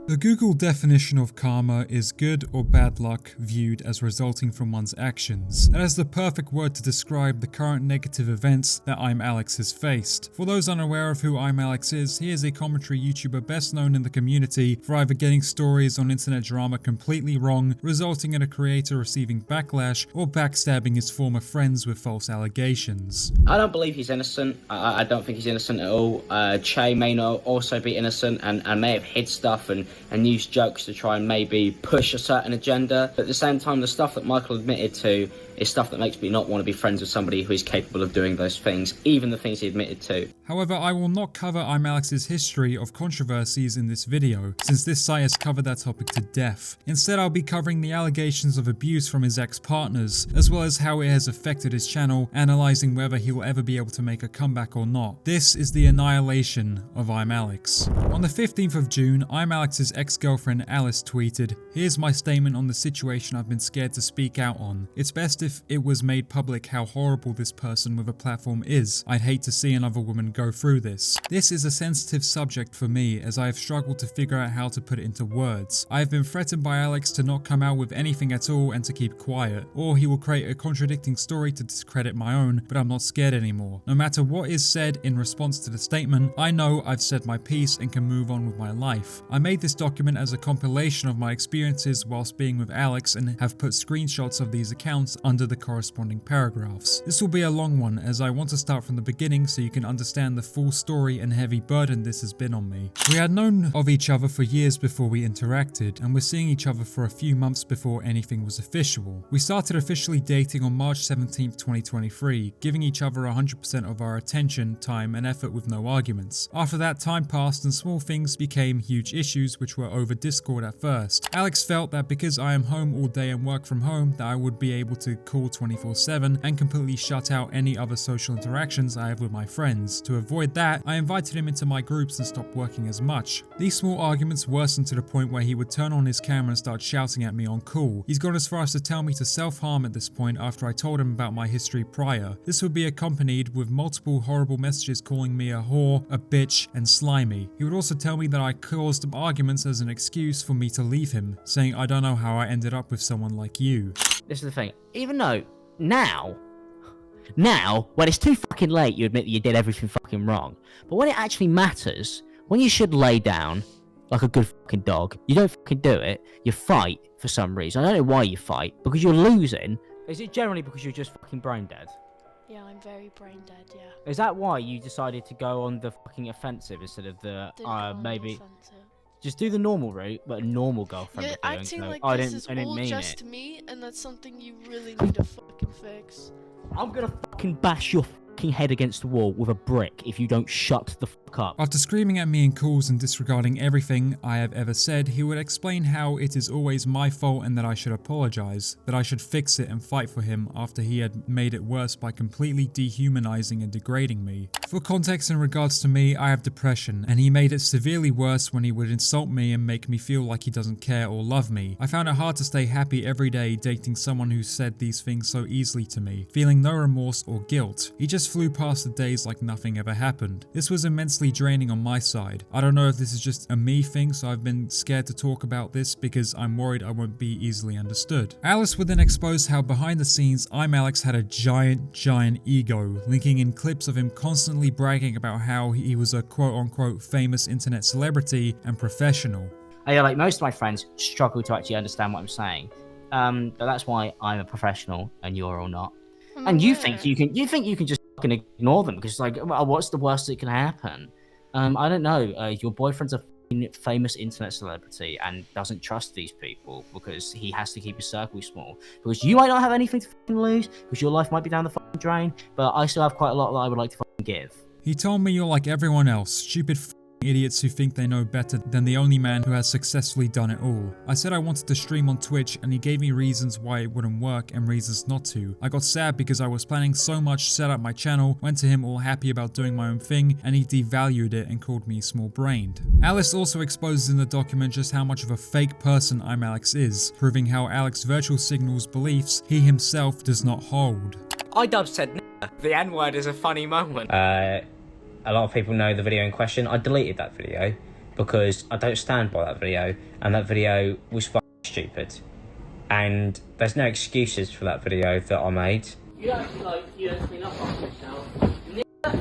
The Google definition of karma is good or bad luck viewed as resulting from one's actions. That is the perfect word to describe the current negative events that ImAllexx has faced. For those unaware of who ImAllexx is, he is a commentary YouTuber best known in the community for either getting stories on internet drama completely wrong, resulting in a creator receiving backlash, or backstabbing his former friends with false allegations. I don't believe he's innocent. I don't think he's innocent at all. Che may not also be innocent and may have hid stuff and used jokes to try and maybe push a certain agenda. But at the same time, the stuff that Michael admitted to is stuff that makes me not want to be friends with somebody who is capable of doing those things, even the things he admitted to. However, I will not cover ImAllexx's history of controversies in this video, since this site has covered that topic to death. Instead, I'll be covering the allegations of abuse from his ex-partners, as well as how it has affected his channel, analysing whether he will ever be able to make a comeback or not. This is the Annihilation of ImAllexx. On the 15th of June, ImAllexx's ex-girlfriend Alice tweeted, "Here's my statement on the situation I've been scared to speak out on. It's best if it was made public how horrible this person with a platform is. I'd hate to see another woman go through this. This is a sensitive subject for me, as I have struggled to figure out how to put it into words. I have been threatened by Alex to not come out with anything at all and to keep quiet, or he will create a contradicting story to discredit my own, but I'm not scared anymore. No matter what is said in response to the statement, I know I've said my piece and can move on with my life. I made this document as a compilation of my experiences whilst being with Alex and have put screenshots of these accounts under the corresponding paragraphs. This will be a long one, as I want to start from the beginning so you can understand the full story and heavy burden this has been on me. We had known of each other for years before we interacted, and were seeing each other for a few months before anything was official. We started officially dating on March 17th, 2023, giving each other 100% of our attention, time and effort with no arguments. After that, time passed and small things became huge issues which were over Discord at first. Alex felt that because I am home all day and work from home, that I would be able to call 24/7 and completely shut out any other social interactions I have with my friends. To avoid that, I invited him into my groups and stopped working as much. These small arguments worsened to the point where he would turn on his camera and start shouting at me on call. He's gone as far as to tell me to self-harm at this point after I told him about my history prior. This would be accompanied with multiple horrible messages calling me a whore, a bitch and slimy. He would also tell me that I caused arguments as an excuse for me to leave him, saying I don't know how I ended up with someone like you. This is the thing. Even though now, when it's too fucking late, you admit that you did everything fucking wrong. But when it actually matters, when you should lay down like a good fucking dog, you don't fucking do it. You fight for some reason. I don't know why you fight. Because you're losing. Is it generally because you're just fucking brain dead? Yeah, I'm very brain dead, yeah. Is that why you decided to go on the fucking offensive instead of the, maybe... Offensive. Just do the normal route, but a normal girlfriend You're would do. acting No, like I this didn't, is I didn't all mean just it. me, and that's something you really need to fucking fix. I'm gonna fucking bash your fucking head against the wall with a brick if you don't shut the fuck up. After screaming at me in calls and disregarding everything I have ever said, he would explain how it is always my fault and that I should apologize, that I should fix it and fight for him after he had made it worse by completely dehumanizing and degrading me. For context in regards to me, I have depression, and he made it severely worse when he would insult me and make me feel like he doesn't care or love me. I found it hard to stay happy every day dating someone who said these things so easily to me, feeling no remorse or guilt. He just flew past the days like nothing ever happened. This was immensely draining on my side. I don't know if this is just a me thing, so I've been scared to talk about this because I'm worried I won't be easily understood. Alice would then expose how behind the scenes ImAllexx had a giant ego, linking in clips of him constantly bragging about how he was a quote-unquote famous internet celebrity and professional. Like most of my friends struggle to actually understand what I'm saying. But that's why I'm a professional and you're all not. And you think you can just fucking ignore them because like, well, what's the worst that can happen? I don't know. Your boyfriend's a famous internet celebrity and doesn't trust these people because he has to keep his circle small. Because you might not have anything to fucking lose, because your life might be down the fucking drain, but I still have quite a lot that I would like to fucking give. He told me you're like everyone else, stupid idiots who think they know better than the only man who has successfully done it all. I said I wanted to stream on Twitch and he gave me reasons why it wouldn't work and reasons not to. I got sad because I was planning so much, set up my channel, went to him all happy about doing my own thing, and he devalued it and called me small-brained. Alice also exposes in the document just how much of a fake person ImAllexx is, proving how Alex virtual signals beliefs he himself does not hold. iDub said the N-word is a funny moment. A lot of people know the video in question. I deleted that video because I don't stand by that video, and that video was fucking stupid. And there's no excuses for that video that I made. You don't clean up after yourself.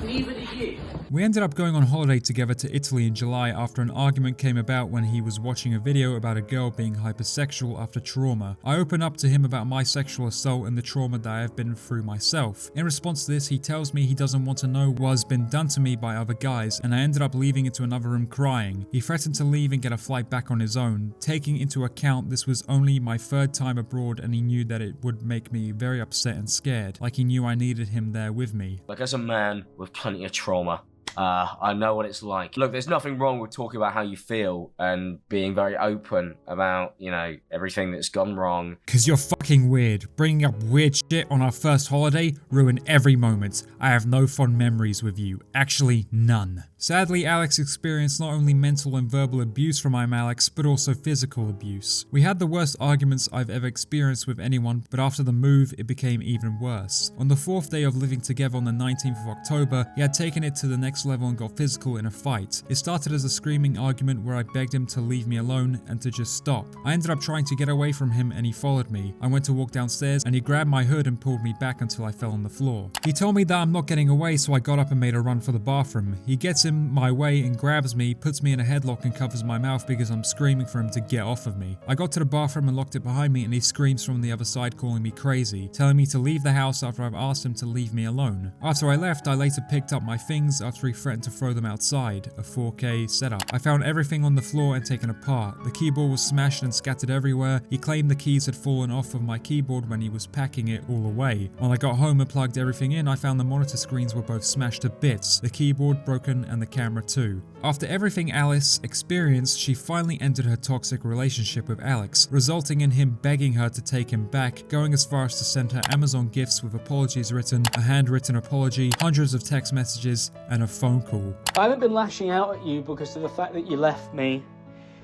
Neither do you. We ended up going on holiday together to Italy in July after an argument came about when he was watching a video about a girl being hypersexual after trauma. I open up to him about my sexual assault and the trauma that I have been through myself. In response to this, he tells me he doesn't want to know what has been done to me by other guys, and I ended up leaving into another room crying. He threatened to leave and get a flight back on his own, taking into account this was only my 3rd time abroad, and he knew that it would make me very upset and scared, like he knew I needed him there with me. Like, as a man with plenty of trauma, I know what it's like. Look, there's nothing wrong with talking about how you feel and being very open about, you know, everything that's gone wrong. Cause you're fucking weird. Bringing up weird shit on our first holiday ruined every moment. I have no fond memories with you. Actually, none. Sadly, Alex experienced not only mental and verbal abuse from ImAllexx, but also physical abuse. We had the worst arguments I've ever experienced with anyone, but after the move, it became even worse. On the 4th day of living together on the 19th of October, he had taken it to the next level and got physical in a fight. It started as a screaming argument where I begged him to leave me alone and to just stop. I ended up trying to get away from him and he followed me. I went to walk downstairs and he grabbed my hood and pulled me back until I fell on the floor. He told me that I'm not getting away, so I got up and made a run for the bathroom. He gets in my way and grabs me, puts me in a headlock and covers my mouth because I'm screaming for him to get off of me. I got to the bathroom and locked it behind me, and he screams from the other side calling me crazy, telling me to leave the house after I've asked him to leave me alone. After I left, I later picked up my things after he threatened to throw them outside, a 4K setup. I found everything on the floor and taken apart. The keyboard was smashed and scattered everywhere. He claimed the keys had fallen off of my keyboard when he was packing it all away. When I got home and plugged everything in, I found the monitor screens were both smashed to bits, the keyboard broken and the camera too. After everything Alice experienced, she finally ended her toxic relationship with Alex, resulting in him begging her to take him back, going as far as to send her Amazon gifts with apologies written, a handwritten apology, hundreds of text messages, and a phone call. I haven't been lashing out at you because of the fact that you left me.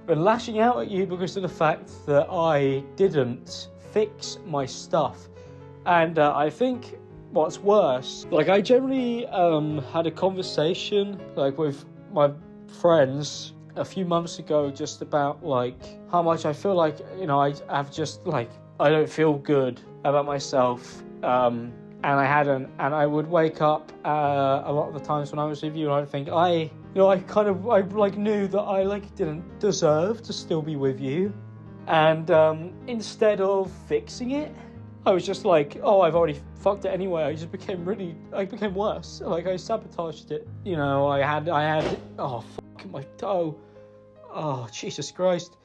I've been lashing out at you because of the fact that I didn't fix my stuff. And I think what's worse, like I generally had a conversation like with my friends a few months ago just about like how much I feel like, you know, I've just like, I don't feel good about myself. And I would wake up a lot of the times when I was with you and I'd think I knew that I didn't deserve to still be with you. And instead of fixing it, I was just like, oh, I've already fucked it anyway. I became worse. Like I sabotaged it. You know, I had, oh, fuck, my toe. Oh, Jesus Christ.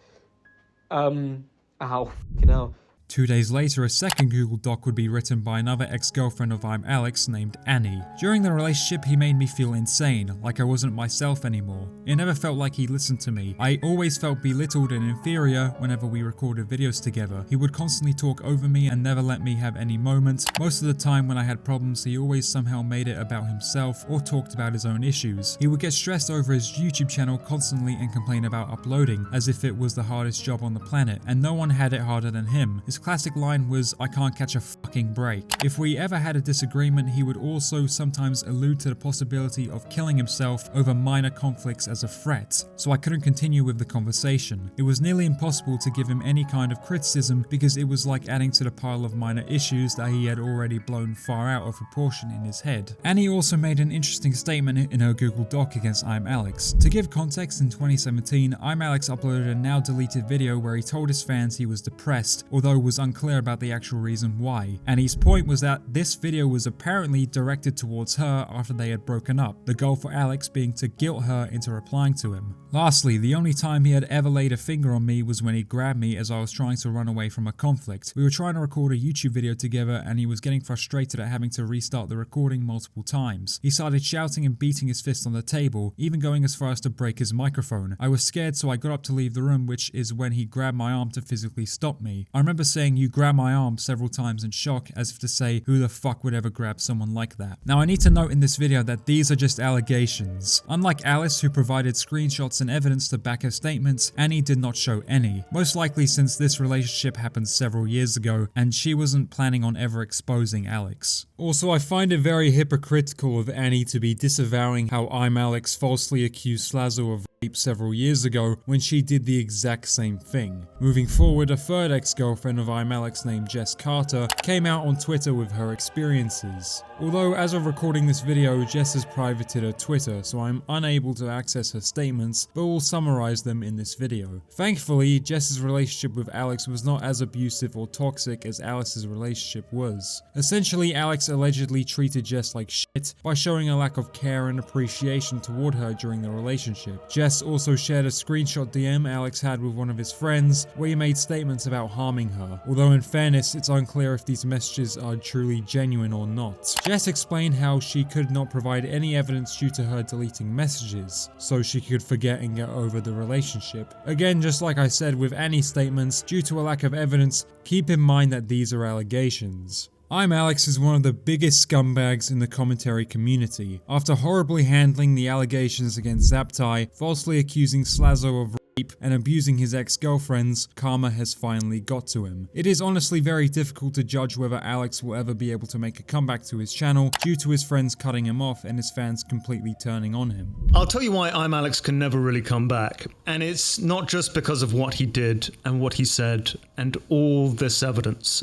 Ow, fucking hell. 2 days later, a second Google Doc would be written by another ex-girlfriend of ImAllexx named Annie. During the relationship, he made me feel insane, like I wasn't myself anymore. It never felt like he listened to me. I always felt belittled and inferior whenever we recorded videos together. He would constantly talk over me and never let me have any moments. Most of the time when I had problems, he always somehow made it about himself or talked about his own issues. He would get stressed over his YouTube channel constantly and complain about uploading, as if it was the hardest job on the planet, and no one had it harder than him. His classic line was, "I can't catch a fucking break." If we ever had a disagreement, he would also sometimes allude to the possibility of killing himself over minor conflicts as a threat, so I couldn't continue with the conversation. It was nearly impossible to give him any kind of criticism because it was like adding to the pile of minor issues that he had already blown far out of proportion in his head. Annie also made an interesting statement in her Google Doc against ImAllexx. To give context, in 2017, ImAllexx uploaded a now deleted video where he told his fans he was depressed, although was unclear about the actual reason why. Annie's point was that this video was apparently directed towards her after they had broken up, the goal for Alex being to guilt her into replying to him. Lastly, the only time he had ever laid a finger on me was when he grabbed me as I was trying to run away from a conflict. We were trying to record a YouTube video together and he was getting frustrated at having to restart the recording multiple times. He started shouting and beating his fist on the table, even going as far as to break his microphone. I was scared, so I got up to leave the room, which is when he grabbed my arm to physically stop me. I remember saying, "You grabbed my arm," several times in shock, as if to say, who the fuck would ever grab someone like that? Now I need to note in this video that these are just allegations. Unlike Alice, who provided screenshots and evidence to back her statements, Annie did not show any. Most likely since this relationship happened several years ago and she wasn't planning on ever exposing Alex. Also, I find it very hypocritical of Annie to be disavowing how ImAllexx falsely accused Slazo of rape several years ago when she did the exact same thing. Moving forward, a third ex-girlfriend of ImAllexx named Jess Carter came out on Twitter with her experiences. Although as of recording this video, Jess has privated her Twitter, so I'm unable to access her statements, but will summarize them in this video. Thankfully, Jess's relationship with Alex was not as abusive or toxic as Alice's relationship was. Essentially, Alex allegedly treated Jess like shit by showing a lack of care and appreciation toward her during the relationship. Jess also shared a screenshot DM Alex had with one of his friends where he made statements about harming her, although in fairness it's unclear if these messages are truly genuine or not. Jess explained how she could not provide any evidence due to her deleting messages, so she could forget and get over the relationship. Again, just like I said with any statements, due to a lack of evidence, keep in mind that these are allegations. ImAllexx is one of the biggest scumbags in the commentary community. After horribly handling the allegations against Zaptai, falsely accusing Slazo of rape, and abusing his ex-girlfriends, karma has finally got to him. It is honestly very difficult to judge whether Alex will ever be able to make a comeback to his channel due to his friends cutting him off and his fans completely turning on him. I'll tell you why ImAllexx can never really come back, and it's not just because of what he did and what he said and all this evidence.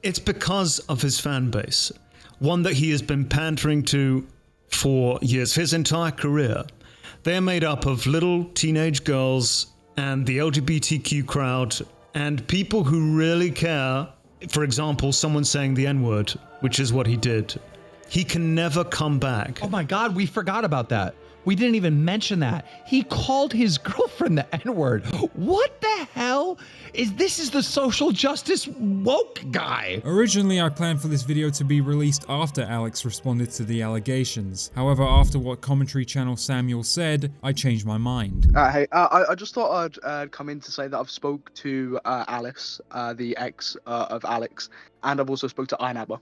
It's because of his fan base, one that he has been pandering to for years, his entire career. They're made up of little teenage girls and the LGBTQ crowd and people who really care. For example, someone saying the N-word, which is what he did. He can never come back. Oh my God, we forgot about that. We didn't even mention that. He called his girlfriend the N-word. What the hell? This is the social justice woke guy. Originally, I planned for this video to be released after Alex responded to the allegations. However, after what commentary channel Samuel said, I changed my mind. Hey, I just thought I'd come in to say that I've spoke to Alice, the ex of Alex, and I've also spoke to Einabber.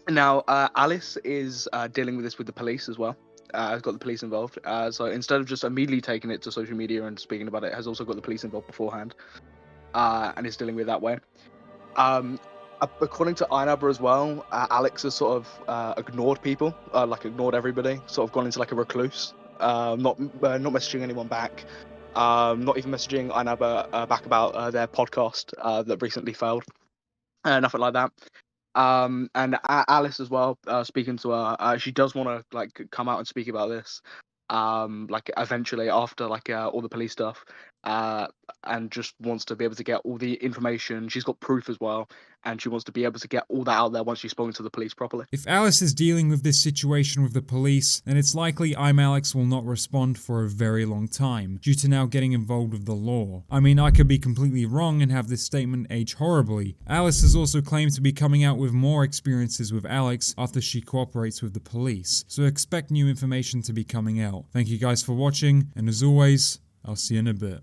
Now, Alice is dealing with this with the police as well. Has got the police involved. So instead of just immediately taking it to social media and speaking about it, has also got the police involved beforehand, and is dealing with it that way. According to Einabber as well, Alex has sort of ignored people, like ignored everybody, sort of gone into like a recluse, not messaging anyone back, not even messaging Einabber back about their podcast that recently failed, nothing like that. And Alice as well, speaking to her, she does want to like come out and speak about this, like eventually after like all the police stuff, and just wants to be able to get all the information. She's got proof as well, and she wants to be able to get all that out there once she's spoken to the police properly. If Alice is dealing with this situation with the police, then it's likely ImAllexx will not respond for a very long time, due to now getting involved with the law. I mean, I could be completely wrong and have this statement age horribly. Alice has also claimed to be coming out with more experiences with Alex after she cooperates with the police, so expect new information to be coming out. Thank you guys for watching, and as always, I'll see you in a bit.